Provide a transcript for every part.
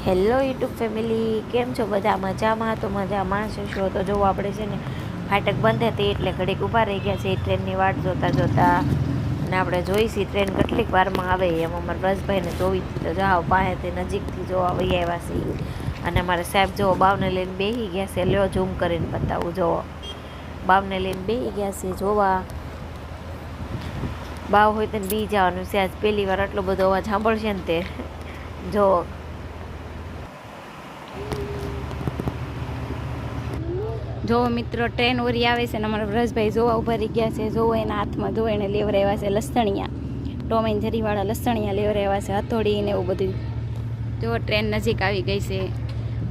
Hello YouTube family, કેમ છો? બધા મજામાં? તો મજામાં છો તો જો આપણે છે ને ફાટક બંધ હતી એટલે ઘડીક ઊભા રહી ગયા છે ટ્રેનની વાટ જોતા જોતા. અને આપણે જોઈશી ટ્રેન કેટલીક વારમાં આવે એમ. અમારા બ્રજભાઈને જોવી તો જાઓ પાસેથી નજીકથી જોવા વહી આવ્યા છીએ. અને અમારે સાહેબ જોવો બાવને લઈને બેસી ગયા છે. લ્યો ઝૂમ કરીને બતાવું. જોવો બાવને લઈને બેસી ગયા છે જોવા. બાવ હોય તો બી જવાનું છે. આજ પહેલી વાર આટલો બધો અવાજ સાંભળશે ને તે જો. જો મિત્રો ટ્રેન ઓરી આવે છે ને અમારા વ્રજભાઈ જોવા ઉભા રહી ગયા છે. જોવો એના હાથમાં જો એને લેવરાવ્યા છે લસણિયા, ટોમ એન્ડ જેરીવાળા લસણિયા લેવરાવ્યા છે, હથોડી ને એવું બધું. જો ટ્રેન નજીક આવી ગઈ છે.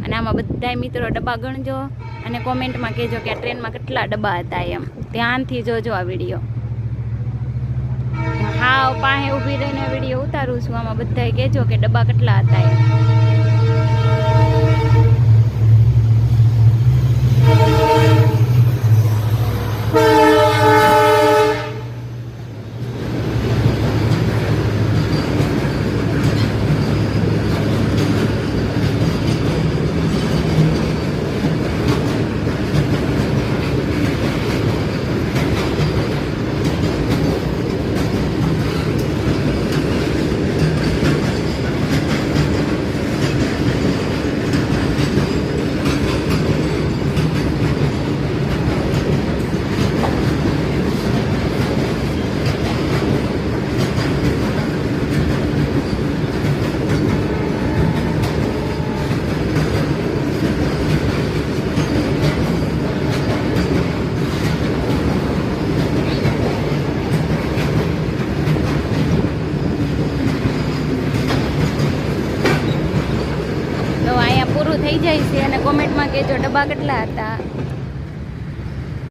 અને આમાં બધા મિત્રો ડબ્બા ગણજો અને કોમેન્ટમાં કહેજો કે આ ટ્રેનમાં કેટલા ડબ્બા હતા એમ. ધ્યાનથી જોજો આ વિડીયો. હા, પાસે ઊભી રહીને વિડીયો ઉતારું છું. આમાં બધાએ કહેજો કે ડબ્બા કેટલા હતા એમ. તો અહીંયા પૂરું થઈ જાય છે અને કોમેન્ટમાં કહેજો ડબ્બા કેટલા હતા.